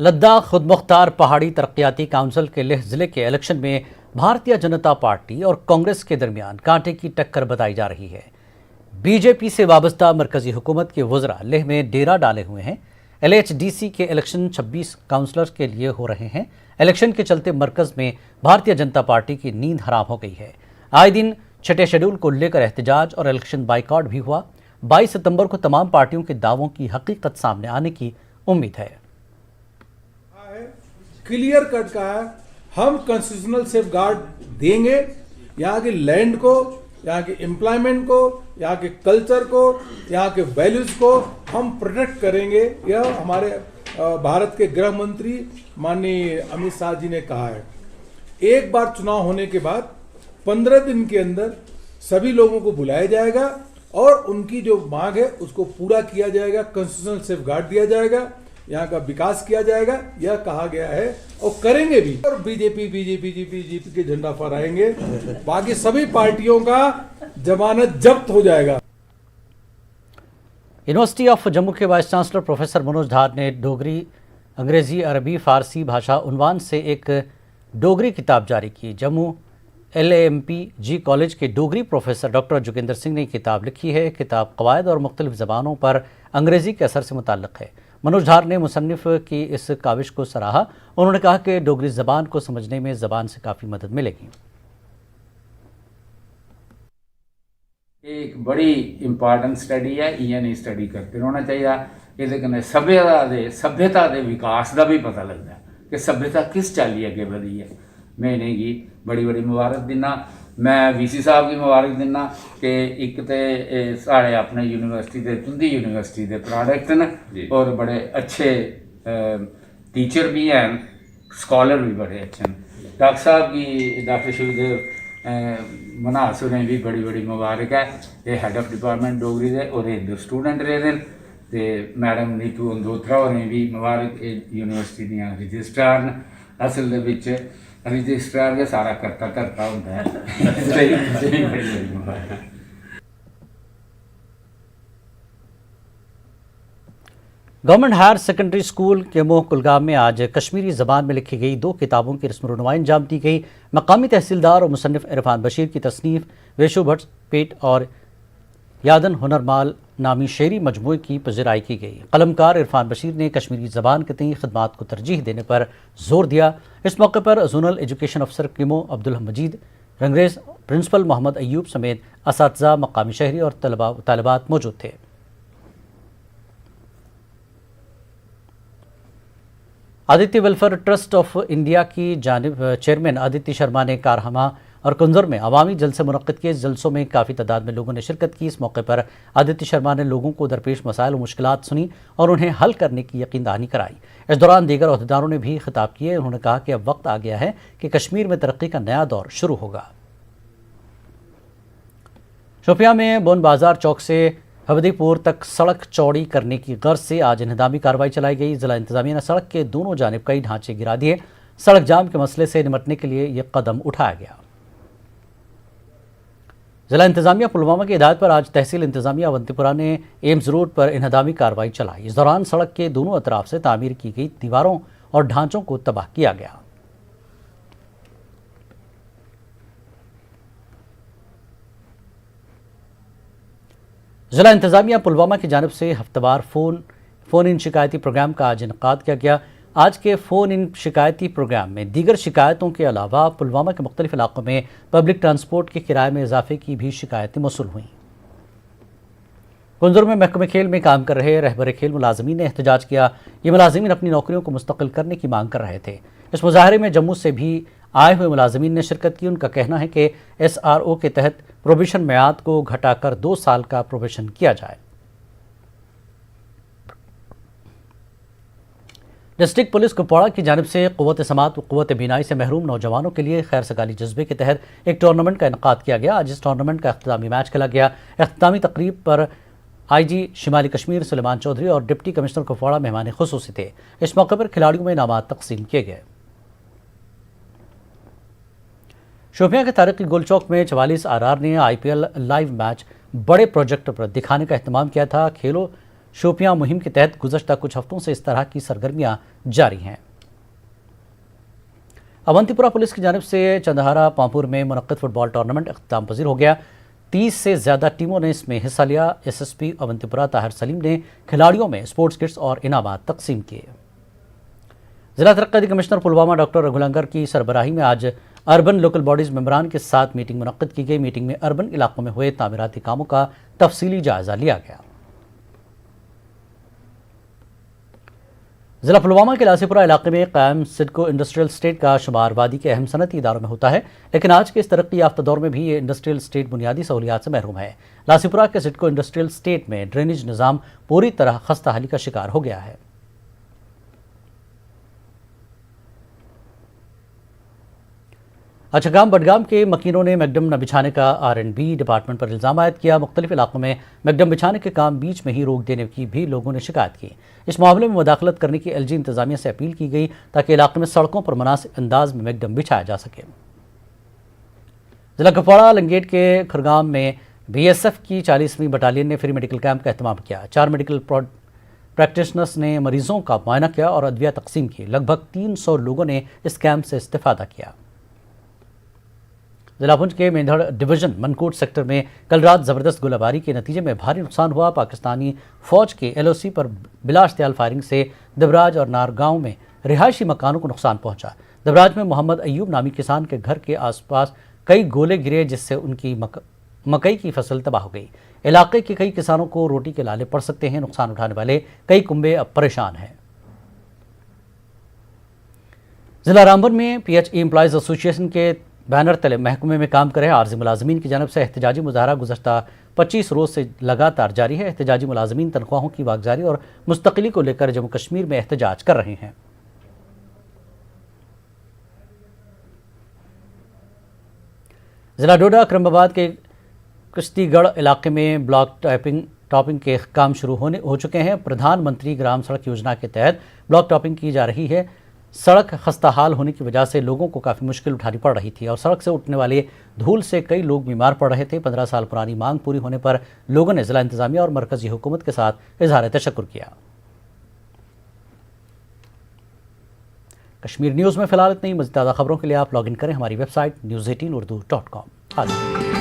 لداخ خود مختار پہاڑی ترقیاتی کونسل کے لیہ ضلع کے الیکشن میں بھارتیہ جنتا پارٹی اور کانگریس کے درمیان کانٹے کی ٹکر بتائی جا رہی ہے۔ بی جے پی سے وابستہ مرکزی حکومت کے وزراء لیہ میں ڈیرا ڈالے ہوئے ہیں۔ ایل ایچ ڈی سی کے الیکشن 26 کونسلرز کے لیے ہو رہے ہیں۔ الیکشن کے چلتے مرکز میں بھارتیہ جنتا پارٹی کی نیند حرام ہو گئی ہے۔ آئے دن چھٹے شیڈول کو لے کر احتجاج اور الیکشن بائیکاٹ بھی ہوا۔ 22 ستمبر کو تمام پارٹیوں کے دعووں کی حقیقت سامنے آنے کی امید ہے۔ کلیئر کٹ کا ہے، ہم کنسٹیٹیوشنل سیف گارڈ دیں گے، یہاں کے لینڈ کو، یہاں کے امپلائمنٹ کو، یہاں کے کلچر کو، یہاں کے ویلیوز کو ہم پروٹیکٹ کریں گے۔ یہ ہمارے بھارت کے گرہ منتری ماننی امت شاہ جی نے کہا ہے۔ ایک بار چناؤ ہونے کے بعد 15 دن کے اندر سبھی لوگوں کو بلایا جائے گا اور ان کی جو مانگ ہے اس کو پورا کیا جائے گا، کنسٹیٹیوشنل سیف گارڈ دیا جائے گا، یہاں کا وکاس کیا جائے گا، یہ کہا گیا ہے اور کریں گے بھی۔ اور بی جے پی کے جھنڈا پھہرائیں گے، باقی سبھی پارٹیوں کا ضمانت ضبط ہو جائے گا۔ یونیورسٹی آف جموں کے وائس چانسلر پروفیسر منوج دھار نے ڈوگری، انگریزی، عربی، فارسی بھاشا عنوان سے ایک ڈوگری کتاب جاری کی۔ Jammu L A M P G college کے ڈوگری پروفیسر ڈاکٹر جوگندر سنگھ نے یہ کتاب لکھی ہے۔ کتاب قواعد اور مختلف زبانوں پر انگریزی کے اثر سے متعلق ہے۔ منوج دھار نے مصنف کی اس کاوش کو سراہا۔ انہوں نے کہا کہ ڈوگری زبان کو سمجھنے میں زبان سے کافی مدد ملے گی۔ ایک بڑی امپارٹنٹ سٹڈی ہے، یہ سٹڈی کرتے رہنا چاہیے۔ یہ سبھیتا دے وکاس کا بھی پتہ لگتا ہے کہ سبھیتا کس چالی اگے بڑھی ہے۔ میں انہیں کی بڑی بڑی مبارک دینا، میں وی سی صاحب کی مبارک دینا کہ ایک تو سارے اپنے یونیورسٹی دے تندی یونیورسٹی دے پروڈکٹ ہیں اور بڑے اچھے ٹیچر بھی ہیں، اسکالر بھی بڑے اچھے ہیں۔ ڈاکٹر صاحب کی ڈاکٹر شیودیو مناس انہیں بھی بڑی بڑی مبارک ہے۔ یہ ہیڈ آف ڈپارٹمنٹ ڈوگری دے اور ہندو اسٹوڈنٹ رہے ہیں۔ تے میڈم نیتو اندوترا انہیں بھی مبارک، یونیورسٹی دیا رجسٹرار نے۔ اصل دے رجسٹرار کے سارا کرتا دھرتا ہوتا ہے۔ Government higher secondary school Kaimoh Kulgam میں آج کشمیری زبان میں لکھی گئی 2 کتابوں کی رسم رونمائی انجام دی گئی۔ مقامی تحصیلدار اور مصنف عرفان بشیر کی تصنیف ویشو بھٹ پیٹ اور یادن ہنرمال نامی شعری مجموعے کی پذیرائی کی گئی۔ قلمکار عرفان بشیر نے کشمیری زبان کے تئیں خدمات کو ترجیح دینے پر زور دیا۔ اس موقع پر زونل ایجوکیشن افسر کیمو عبدالمجید رنگریز، پرنسپل محمد ایوب سمیت اساتذہ، مقامی شہری اور طلباء و طالبات موجود تھے۔ Aditya welfare trust of India کی جانب چیئرمین آدتیہ شرما نے کارہما اور کنزر میں عوامی جلسے منعقد کیے۔ جلسوں میں کافی تعداد میں لوگوں نے شرکت کی۔ اس موقع پر آدتیہ شرما نے لوگوں کو درپیش مسائل و مشکلات سنی اور انہیں حل کرنے کی یقین دہانی کرائی۔ اس دوران دیگر عہدیداروں نے بھی خطاب کیے۔ انہوں نے کہا کہ اب وقت آ گیا ہے کہ کشمیر میں ترقی کا نیا دور شروع ہوگا۔ شوپیاں میں بون بازار چوک سے ہودی پور تک سڑک چوڑی کرنے کی غرض سے آج انہدامی کارروائی چلائی گئی۔ ضلع انتظامیہ نے سڑک کے دونوں جانب کئی ڈھانچے گرا دیے۔ سڑک جام کے مسئلے سے نمٹنے کے لیے یہ قدم اٹھایا گیا۔ ضلع انتظامیہ پلوامہ کی ہدایت پر آج تحصیل انتظامیہ اونتی پورہ نے ایمز روڈ پر انہدامی کارروائی چلائی۔ اس دوران سڑک کے دونوں اطراف سے تعمیر کی گئی دیواروں اور ڈھانچوں کو تباہ کیا گیا۔ ضلع انتظامیہ پلوامہ کی جانب سے ہفتہ وار فون ان شکایتی پروگرام کا آج انعقاد کیا گیا۔ آج کے فون ان شکایتی پروگرام میں دیگر شکایتوں کے علاوہ پلوامہ کے مختلف علاقوں میں پبلک ٹرانسپورٹ کے کرائے میں اضافے کی بھی شکایتیں موصول ہوئیں۔ کنزر میں محکمہ کھیل میں کام کر رہے رہبر کھیل ملازمین نے احتجاج کیا۔ یہ ملازمین اپنی نوکریوں کو مستقل کرنے کی مانگ کر رہے تھے۔ اس مظاہرے میں جموں سے بھی آئے ہوئے ملازمین نے شرکت کی۔ ان کا کہنا ہے کہ ایس آر او کے تحت پروبیشن میعاد کو گھٹا کر 2 سال کا پروبیشن کیا جائے۔ ڈسٹرکٹ پولیس کپواڑہ کی جانب سے قوت سماعت و قوت بینائی سے محروم نوجوانوں کے لیے خیر سگالی جذبے کے تحت ایک ٹورنامنٹ کا انعقاد کیا گیا۔ آج اس ٹورنامنٹ کا اختتامی میچ کھیلا گیا۔ اختتامی تقریب پر آئی جی شمالی کشمیر سلیمان چودھری اور ڈپٹی کمشنر کپواڑہ مہمان خصوصی تھے۔ اس موقع پر کھلاڑیوں میں انعامات تقسیم کیے گئے۔ شوپیاں کے تاریخی گول چوک میں 44 آر آر نے آئی پی ایل لائیو میچ بڑے پروجیکٹ پر دکھانے کا اہتمام کیا تھا۔ شوپیاں مہم کے تحت گزشتہ کچھ ہفتوں سے اس طرح کی سرگرمیاں جاری ہیں۔ اونتی پورہ پولیس کی جانب سے چندہارا پامپور میں منعقد فٹ بال ٹورنامنٹ اختتام پذیر ہو گیا۔ 30 سے زیادہ ٹیموں نے اس میں حصہ لیا۔ ایس ایس پی اونتی پورہ طاہر سلیم نے کھلاڑیوں میں اسپورٹس کٹس اور انعامات تقسیم کیے۔ ضلع ترقیاتی کمشنر پلوامہ ڈاکٹر رگھو لنگر کی سربراہی میں آج اربن لوکل باڈیز ممبران کے ساتھ میٹنگ منعقد کی گئی۔ میٹنگ میں اربن علاقوں میں ہوئے تعمیراتی کاموں کا تفصیلی جائزہ لیا گیا۔ ضلع پلوامہ کے لاسی پورہ علاقے میں قائم سڈکو انڈسٹریل اسٹیٹ کا شمار وادی کے اہم صنعتی اداروں میں ہوتا ہے، لیکن آج کے اس ترقی یافتہ دور میں بھی یہ انڈسٹریل اسٹیٹ بنیادی سہولیات سے محروم ہے۔ لاسی پورہ کے سڈکو انڈسٹریل اسٹیٹ میں ڈرینیج نظام پوری طرح خستہ حالی کا شکار ہو گیا ہے۔ اچھگام بڈگام کے مکینوں نے میکڈم نہ بچھانے کا R&B ڈپارٹمنٹ پر الزام عائد کیا۔ مختلف علاقوں میں میکڈم بچھانے کے کام بیچ میں ہی روک دینے کی بھی لوگوں نے شکایت کی۔ اس معاملے میں مداخلت کرنے کی LG انتظامیہ سے اپیل کی گئی تاکہ علاقے میں سڑکوں پر مناسب انداز میں میکڈم بچھایا جا سکے۔ ضلع کپواڑہ لنگیٹ کے کھرگام میں BSF کی 40ویں بٹالین نے فری میڈیکل کیمپ کا اہتمام کیا۔ 4 میڈیکل پریکٹیشنرز نے مریضوں کا معائنہ کیا اور ادویہ تقسیم کی۔ لگ بھگ 300 لوگوں نے اس کیمپ سے استفادہ کیا۔ ضلع پنچ کے میندھڑ ڈویژن منکوٹ سیکٹر میں کل رات زبردست گولہ باری کے نتیجے میں بھاری نقصان ہوا۔ پاکستانی فوج کے LOC پر بلا اشتعال فائرنگ سے دبراج اور نارگاؤں میں رہائشی مکانوں کو نقصان پہنچا۔ دبراج میں محمد ایوب نامی کسان کے گھر کے آس پاس کئی گولے گرے جس سے ان کی مکئی کی فصل تباہ ہو گئی۔ علاقے کے کئی کسانوں کو روٹی کے لالے پڑ سکتے ہیں۔ نقصان اٹھانے والے کئی کنبے اب پریشان ہیں۔ ضلع رامبن میں PHE امپلائیز ایسوسی ایشن کے بینر تلے محکمے میں کام کرے عارضی ملازمین کی جانب سے احتجاجی مظاہرہ گزشتہ 25 روز سے لگاتار جاری ہے۔ احتجاجی ملازمین تنخواہوں کی واگزاری اور مستقلی کو لے کر جموں کشمیر میں احتجاج کر رہے ہیں۔ ضلع ڈوڈا کرم آباد کے کشتی گڑھ علاقے میں بلاک ٹاپنگ کے کام شروع ہو چکے ہیں۔ پردھان منتری گرام سڑک یوجنا کے تحت بلاک ٹاپنگ کی جا رہی ہے۔ سڑک خستہ حال ہونے کی وجہ سے لوگوں کو کافی مشکل اٹھانی پڑ رہی تھی اور سڑک سے اٹھنے والے دھول سے کئی لوگ بیمار پڑ رہے تھے۔ 15 سال پرانی مانگ پوری ہونے پر لوگوں نے ضلع انتظامیہ اور مرکزی حکومت کے ساتھ اظہار تشکر کیا۔ کشمیر نیوز میں فی الحال اتنی۔ مزید تازہ خبروں کے لیے آپ لاگ ان کریں ہماری ویب سائٹ news18urdu.com۔